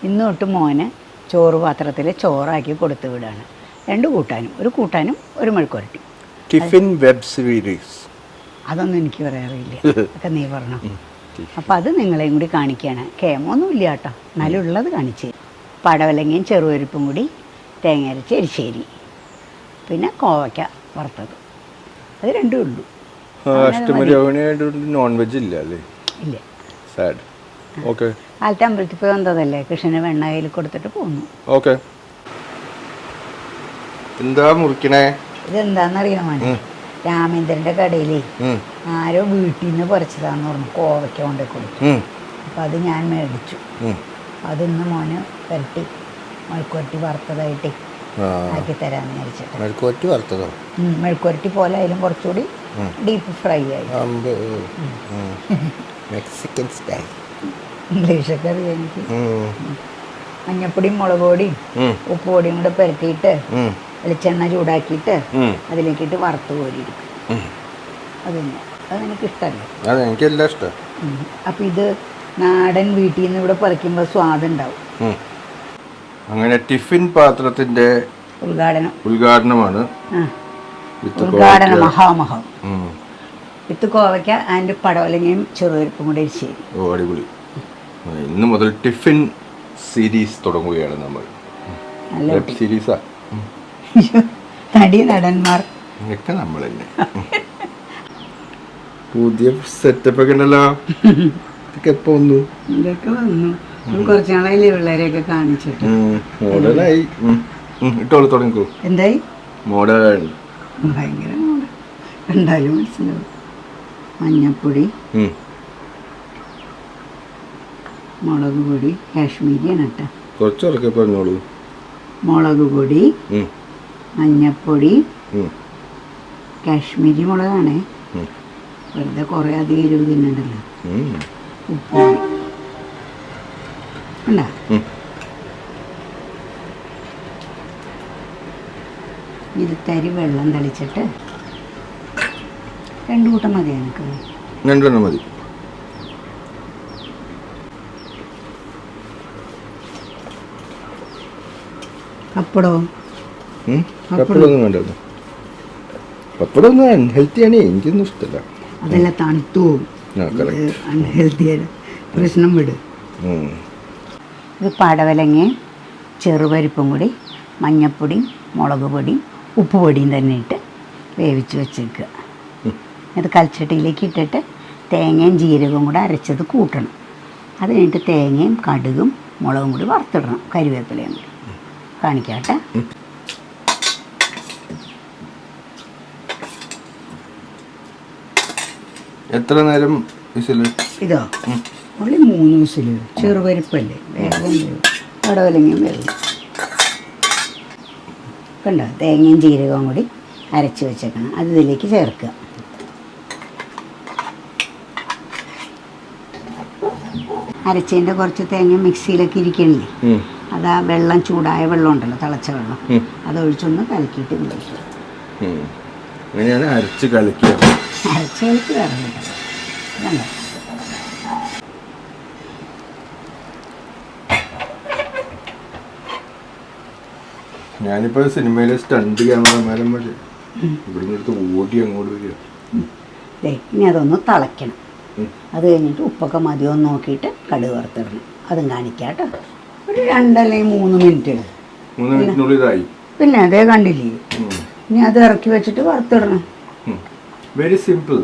ഇന്ന് തൊട്ട് മോന് ചോറ് പാത്രത്തിൽ ചോറാക്കി കൊടുത്തു വിടാണ്. 2 കൂട്ടാനും, ഒരു കൂട്ടാനും ഒരു മെഴുക്കുവരട്ടി. ടിഫിൻ വെബ് സീരീസ് അതൊന്നും എനിക്ക് പറയാറില്ല, ഒക്കെ നീ പറഞ്ഞു. അപ്പോൾ അത് നിങ്ങളെയും കൂടി കാണിക്കുകയാണ്. കേമൊന്നുമില്ല കേട്ടോ, എന്നാലും ഉള്ളത് കാണിച്ച്. പടവലങ്ങയും ചെറുപരിപ്പും കൂടി തേങ്ങ അരച്ച് എരിശ്ശേരി, പിന്നെ കോവയ്ക്ക വറുത്തത്. അത് രണ്ടും ഉള്ളൂ. നോൺ വെജ് ഇല്ല അല്ലേ? ഇല്ല. സാഡ്. ഓക്കെ. കാലത്തെ അമ്പലത്തിൽ പോയി വന്നതല്ലേ, കൃഷ്ണന് വെണ്ണ കയ്യിൽ കൊടുത്തിട്ട് പോന്നു. ഓക്കെ. എന്താ മുറിക്കണേ? ഇതെന്താന്നറിയാമോ, രാമേന്ദ്രന്റെ കടയിലേ ആരോ വീട്ടിൽ നിന്ന് പറിച്ചതാന്ന് പറഞ്ഞു, കോവയ്ക്ക കൊണ്ടേ കൊടുത്തു. അപ്പം അത് ഞാൻ മേടിച്ചു. അതിന്ന് മോന് വരട്ടി മെഴുക്കുവരട്ടി വറുത്തതായിട്ട് ആക്കി തരാമെന്ന് വിചാരിച്ചിട്ട്. മെഴുക്കുവരട്ടി വറുത്തതോ? മെഴുക്കുവരട്ടി പോലെ അതിലും കുറച്ചുകൂടി ഡീപ്പ് ഫ്രൈ ആയി. Mexican style. ഇംഗ്ലീഷൊക്കെ അറിയാം എനിക്ക്. മഞ്ഞപ്പൊടിയും മുളക് പൊടിയും ഉപ്പ് പൊടിയും കൂടെ പുരട്ടിയിട്ട് വെളിച്ചെണ്ണ ചൂടാക്കിയിട്ട് അതിലേക്കിട്ട് വറുത്ത് കോരിയെടുക്കും. അത് തന്നെ, അതെനിക്ക് ഇഷ്ടമല്ല. എനിക്കെല്ലാം ഇഷ്ടം. അപ്പം ഇത് നാടൻ വീട്ടിൽ നിന്ന് ഇവിടെ പറിക്കുമ്പോൾ സ്വാദുണ്ടാവും. അങ്ങനെ ടിഫിൻ പാത്രത്തിന്റെ ഉദ്ഘാടനമാണ്. ഉദ്ഘാടന മഹാമഹം വിത്ത് കോവയ്ക്ക ആൻഡ് പടവലങ്ങയും ചെറുപരിപ്പും കൂടെ ശരി. ഓ അടിപൊളി. ഇന്ന് മുതൽ ടിഫിൻ സീരീസ് തുടങ്ങുകയാണ് നമ്മൾ. വെബ് സീരീസാ. നടി നടന്മാർ ഒക്കെ നമ്മൾ തന്നെ. പുതിയ സെറ്റപ്പ് ഒക്കെ ഉണ്ടല്ലോ. ഇതൊക്കെ എപ്പോ വന്നു? ഇതൊക്കെ വന്നു കുറച്ച് നാളായില്ലേ പിള്ളേരെയൊക്കെ കാണിച്ചിട്ട്. മോഡേണായി. ഇട്ടോളൂ, തുടങ്ങിക്കോ. എന്തായി? മോഡേൺ. ഭയങ്കര മോഡേൺ കണ്ടാലും മനസ്സിലാവും. മഞ്ഞപ്പൊടി, മുളക് പൊടി, കാശ്മീരിയാണ് കേട്ടോ. കുറച്ചൊക്കെ പറഞ്ഞോളൂ. മുളക് പൊടി, മഞ്ഞപ്പൊടി, കാശ്മീരി മുളകാണേ, വെറുതെ കുറേ അധികം എരിവ് തിന്നണ്ടല്ലോ. ഉപ്പ് ഉണ്ടാ. ഇരുത്തരി വെള്ളം തളിച്ചിട്ട് 2 കൂട്ടം മതി. എനിക്ക് 2 മതി. പപ്പടവും പപ്പടമൊന്നും വേണ്ടല്ലോ. പപ്പടമൊന്നും അൺഹെൽത്തിയാണ്, എനിക്കൊന്നും ഇഷ്ടമല്ല. അതെല്ലാം തണുത്തു അൺഹെൽത്തിയാണ്, പ്രശ്നം വിട്. ഇത് പടവലങ്ങയും ചെറുപരിപ്പും കൂടി മഞ്ഞപ്പൊടിയും മുളക് പൊടിയും ഉപ്പ് പൊടിയും തന്നെ ഇട്ട് വേവിച്ച് വെച്ചേക്കുക. അത് കൽച്ചട്ടിയിലേക്ക് ഇട്ടിട്ട് തേങ്ങയും ജീരകവും കൂടെ അരച്ചത് കൂട്ടണം. അത് കഴിഞ്ഞിട്ട് തേങ്ങയും കടുകും മുളകും കൂടി വറുത്തിടണം, കരിവേപ്പിലയും കൂടി. കാണിക്കാട്ടെ. എത്ര നേരം വിസിൽ? ഇതോ ഉള്ളി 3 വിസിൽ. ചെറുപരിപ്പല്ലേ, വേഗം വേവും. പടവലങ്ങയും വേവും. കണ്ടോ, തേങ്ങയും ജീരകവും കൂടി അരച്ച് വെച്ചേക്കണം. അത് ഇതിലേക്ക് ചേർക്കുക. അരച്ചതിൻ്റെ കുറച്ച് തേങ്ങ മിക്സിയിലൊക്കെ ഇരിക്കണില്ലേ, അത് ആ വെള്ളം, ചൂടായ വെള്ളം ഉണ്ടല്ലോ, തിളച്ച വെള്ളം, അതൊഴിച്ചൊന്ന് കലക്കിയിട്ട് ഉപയോഗിക്കുക. അരച്ച് കലക്കി വേറെ കിട്ടും. കണ്ടോ, ഞാനിപ്പോ സിനിമയിലെ സ്റ്റണ്ട് ക്യാമറമാരെ ഇവിടുന്ന് എടുത്ത് ഓടി അങ്ങോട്ട് വരിക. ഇനി അതൊന്ന് തിളയ്ക്കണം. അത് കഴിഞ്ഞിട്ട് ഉപ്പൊക്കെ മതിയോ എന്ന് നോക്കിയിട്ട് കടുക് വറുത്തിടണം. അതും കാണിക്കാട്ടോ. ഒരു 2 അല്ലെങ്കിൽ 3 മിനിറ്റ്. 3 മിനിറ്റിനുള്ളിലായി. പിന്നെ അതേ കണ്ടില്ലേ. ഇനി അത് ഇറക്കി വെച്ചിട്ട് വറുത്തിടണം. Very simple.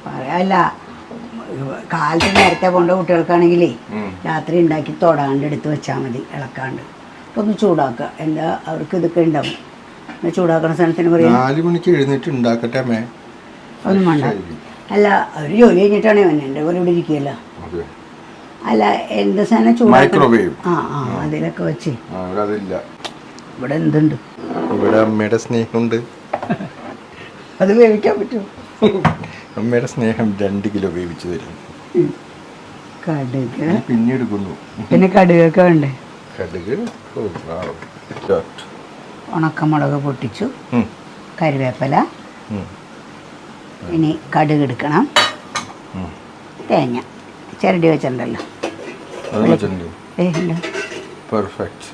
പറയാല്ല, കാലത്ത് നേരത്തെ പോണ്ട കുട്ടികൾക്കാണെങ്കിലേ രാത്രി ഉണ്ടാക്കി തൊടാണ്ട് എടുത്ത് വെച്ചാൽ മതി, ഇളക്കാണ്ട്. ഒന്ന് ചൂടാക്കുക. എന്താ അവർക്ക് ഇതൊക്കെ ഉണ്ടാവും. ചൂടാക്കുന്ന സ്ഥലത്തിന് പറയാം 4 മണിക്ക് എഴുന്നേറ്റ് ഉണ്ടാക്കട്ടെ. ഒന്നും വേണ്ട. അല്ല, അവർ ജോലി കഴിഞ്ഞിട്ടാണേ വന്നെ, എൻ്റെ പോലെ ഇവിടെ ഇരിക്കുകയല്ല. അല്ല, എന്ത് സാധനം ചൂടാക്കണം. അതിലൊക്കെ വെച്ച്. ഇവിടെ എന്തുണ്ട്? ഇവിടെ അമ്മയുടെ സ്നേഹമുണ്ട്. അത് വേവിക്കാൻ പറ്റുമോ? അമ്മയുടെ സ്നേഹം 2 കിലോ വേവിച്ചു തരും. കടുക് പിന്നെ എടുക്കുന്നു. പിന്നെ കടുകൊക്കെ വേണ്ടേ? കടുക്, ഉണക്കമുളക് പൊട്ടിച്ചു, കരിവേപ്പില, ഇനി കടുക് എടുക്കണം. തേങ്ങ ചിരണ്ടി വെച്ചിട്ടുണ്ടല്ലോ. ഇല്ല. പെർഫെക്റ്റ്.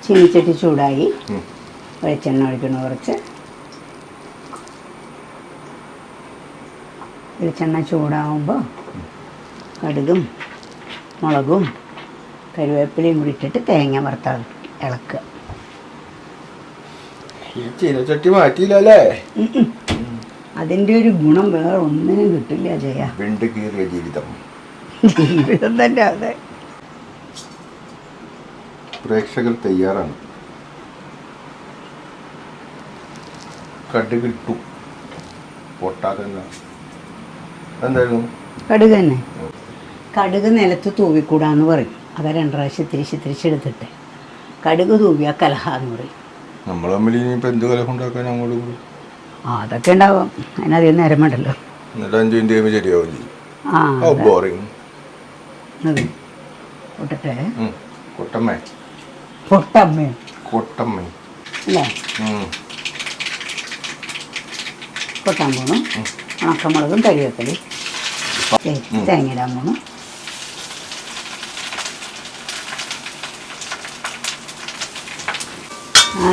ചീനിച്ചട്ടി ചൂടായി. വെളിച്ചെണ്ണ ഒഴിക്കണം കുറച്ച്. വെളിച്ചെണ്ണ ചൂടാകുമ്പോൾ കടുകും മുളകും കരുവേപ്പിലയും കൂടി ഇട്ടിട്ട് തേങ്ങ വറുത്ത് ഇളക്കുക. ചീനച്ചട്ടി മാറ്റിയില്ലല്ലേ? അതിൻ്റെ ഒരു ഗുണം വേറെ ഒന്നിനും കിട്ടില്ല ജയ. വിണ്ട് കീറിയ ജീവിതം. ജീവിതം തന്നെ അതെ. പ്രേക്ഷകർ തയ്യാറാണ്. കടുക് ഇട്ടു. പൊട്ടാതെ എന്തായിരുന്നു? കടുക് തന്നെ. കടുക് നിലത്ത് തൂവിക്കൂടാന്ന് പറയും. അത് 2 പ്രാവശ്യം തിരിച്ചെടുത്തിട്ട് കടുക് തൂവിയാൽ കലഹാന്ന് പറയും. നമ്മൾ തമ്മിൽ ഇനിയിപ്പോൾ എന്ത് കലഹം ഉണ്ടാക്കാൻ അങ്ങോട്ട് കൂടി? അതൊക്കെ ഉണ്ടാവും. അതിനധികം നേരം വേണ്ടല്ലോ. എന്നിട്ട് 5 മിനിറ്റ് കഴിയുമ്പോൾ ശരിയാവില്ലേ? ബോറിങ്. പൊട്ടട്ടെ. കൊട്ടമ്മേ. കൊട്ടമ്മ അല്ലേ? കൊട്ടാൻ പോണു. ഉണക്കമുളകും കരിവേപ്പിലയും തേങ്ങ ഇടാൻ പോണു.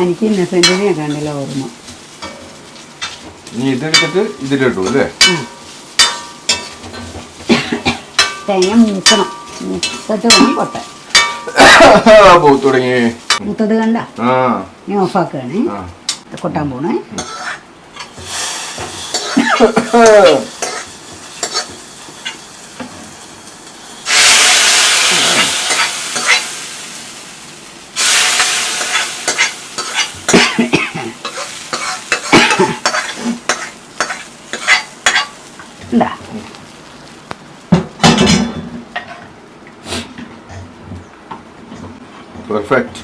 എനിക്ക് ഇന്നസെന്റിനെ കണ്ടില്ല ഓർമ്മ. ഇനി ഇതെടുത്തിട്ട് ഇതിലിട്ടു അല്ലേ? തേങ്ങ മൂക്കണം. മൂത്തിട്ട് വേണം കൊട്ടാൻ. തുടങ്ങി. മൂത്തത് കണ്ട നീ ഓഫാക്കുകയാണേ. കൊട്ടാൻ പോണേ. എന്താ പെർഫെക്റ്റ്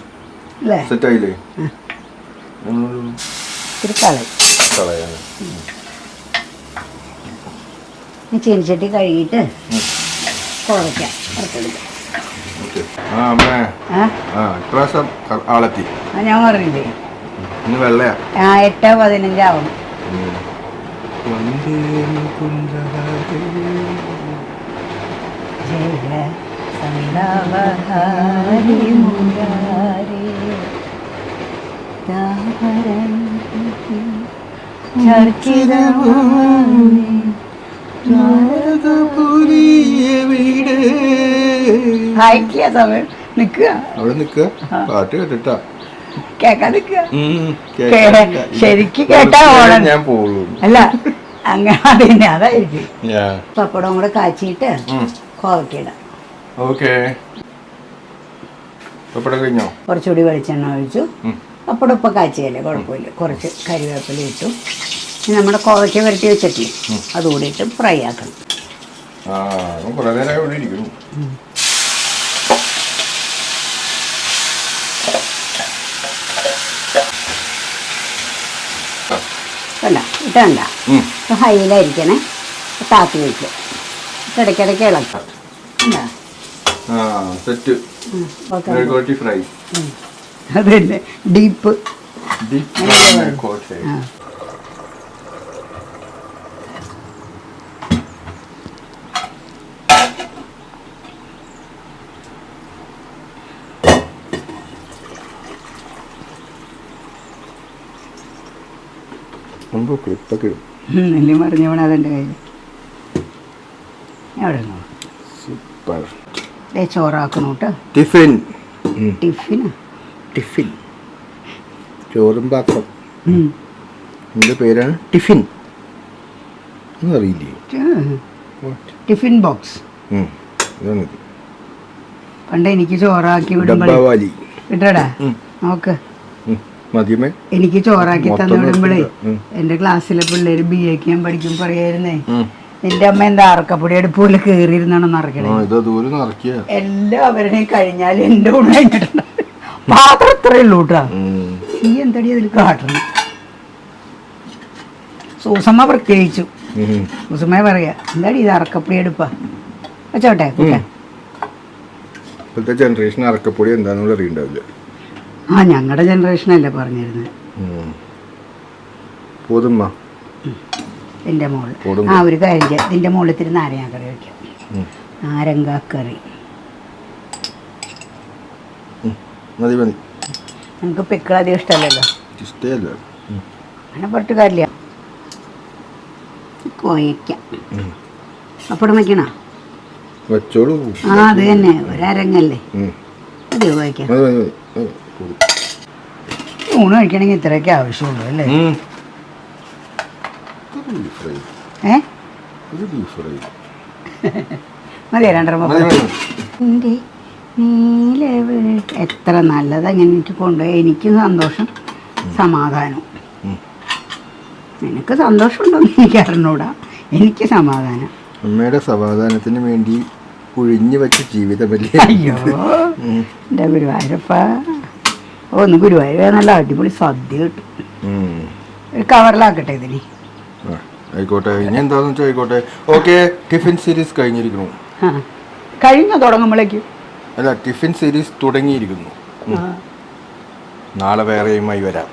അല്ലേ? സെറ്റ് ആയില്ലേ? കളയാ. ചീനിച്ചട്ടി കഴുകിയിട്ട് കുഴയ്ക്കാം. ഞാൻ പറഞ്ഞില്ലേ 8:15 ആവും. പാട്ട് കേട്ടിട്ടാ കേക്കാൻ നിക്കുക. ശരിക്കും കേട്ടാ ഞാൻ പോകുള്ളൂ. അല്ല അങ്ങനെ അതന്നെ അതായിരിക്കും. പപ്പടം കൂടെ കാച്ചിട്ട് കോവയ്ക്കിടാം. കുറച്ചുകൂടി വെളിച്ചെണ്ണ ഒഴിച്ചു. പപ്പടം ഇപ്പം കാച്ചിയല്ലേ കുഴപ്പമില്ല. കുറച്ച് കരിവേപ്പില ഇട്ടു. ഇനി നമ്മുടെ കോവയ്ക്ക വരട്ടി വെച്ചിട്ടില്ലേ അതുകൂടി ഇട്ട് ഫ്രൈ ആക്കണം. അല്ല ഇട്ടണ്ട. ഹൈയിലായിരിക്കണേ. താത്തി വെച്ച് ഇടയ്ക്കിടയ്ക്ക് ഇളക്കാം. അത് തന്നെ ഡീപ്പ്. നെല്ലി മറിഞ്ഞവണ അതെൻ്റെ കയ്യിൽ. എവിടെ ചോറാക്കണം കേട്ടോ. ടിഫിൻ ചോറും പാത്രം. എൻ്റെ പേരാണ് ടിഫിൻ. അറിയില്ലേ? Tiffin box. പണ്ട് എനിക്ക് ചോറാക്കി വിടടാ നോക്ക്. എനിക്ക് ചോറാക്കി തന്നു വിടുമ്പോഴേ എന്റെ ക്ലാസ്സിലെ പിള്ളേര് BA ഞാൻ പഠിക്കും പറയായിരുന്നേ, നിന്റെ അമ്മ എന്താ അറക്കപ്പൊടി അടുപ്പുള്ളിൽ കയറിയിരുന്നാണോ നിറയ്ക്കണേ. എല്ലാവരുടെയും കഴിഞ്ഞാൽ എന്റെ കൂടെ കഴിഞ്ഞിട്ടുണ്ട്. പാത്രം ഇത്രയേ ഉള്ളൂ കേട്ടാ. നീ എന്തടി അതിൽ കാട്ടണം. സൂസമ്മ പ്രത്യേകിച്ചു. സൂസമ്മ പറയാ എന്താടി ഇത് അറക്കപ്പൊടി അടുപ്പാ വെച്ചോട്ടെ. ജനറേഷൻ അറക്കപ്പൊടി എന്താണെന്നുള്ള അറിയണ്ടാവില്ല. ഞങ്ങളുടെ ജനറേഷനല്ലേ പറഞ്ഞിരുന്നത്. ഇതിൻ്റെ മുകളിൽ. കൊടും ആ ഒരു കാര്യം ചെയ്യാം, ഇതിൻ്റെ മുകളിൽ ഇത്തിരി നാരങ്ങ കറി വയ്ക്കാം. നാരങ്ങാക്കറി മതി മതി. നമുക്ക് പിക്കിൾ അധികം ഇഷ്ടമല്ലല്ലോ. ഇഷ്ടമല്ല. അങ്ങനെ പൊട്ട് കാര്യമില്ല. കോയക്കാം. പപ്പടം വയ്ക്കണോ? വെച്ചോളൂ. ആ അത് തന്നെ, ഒരരങ്ങല്ലേ. അത് കോയക്കാം. ഊണ് കഴിക്കണമെങ്കിൽ ഇത്രയൊക്കെ ആവശ്യമുള്ളൂ അല്ലേ? മതി 2.5 എൻ്റെ നീലവ് എത്ര നല്ലത്. അങ്ങനെ എനിക്ക് കൊണ്ടുപോയി എനിക്ക് സന്തോഷം സമാധാനം. നിനക്ക് സന്തോഷമുണ്ടോന്ന് എനിക്ക് അറിഞ്ഞൂടാ, എനിക്ക് സമാധാനം. അമ്മയുടെ സമാധാനത്തിന് വേണ്ടി ഒഴിഞ്ഞു വെച്ച ജീവിതമല്ലേ. അയ്യോ എൻ്റെ ഗുരുവായൂരപ്പ. ഒന്ന് ഗുരുവായൂർ നല്ല അടിപൊളി സദ്യ കിട്ടും. ഒരു കവറിലാക്കട്ടെ ഇതിന്. ആയിക്കോട്ടെ, ഇനി എന്താന്ന് വെച്ചാൽ ആയിക്കോട്ടെ. ഓക്കെ, ടിഫിൻ സീരീസ് കഴിഞ്ഞിരിക്കുന്നു. കഴിഞ്ഞോ തുടങ്ങുമ്പോഴേക്കും? അല്ല, ടിഫിൻ സീരീസ് തുടങ്ങിയിരിക്കുന്നു. നാളെ വേറെയുമായി വരാം.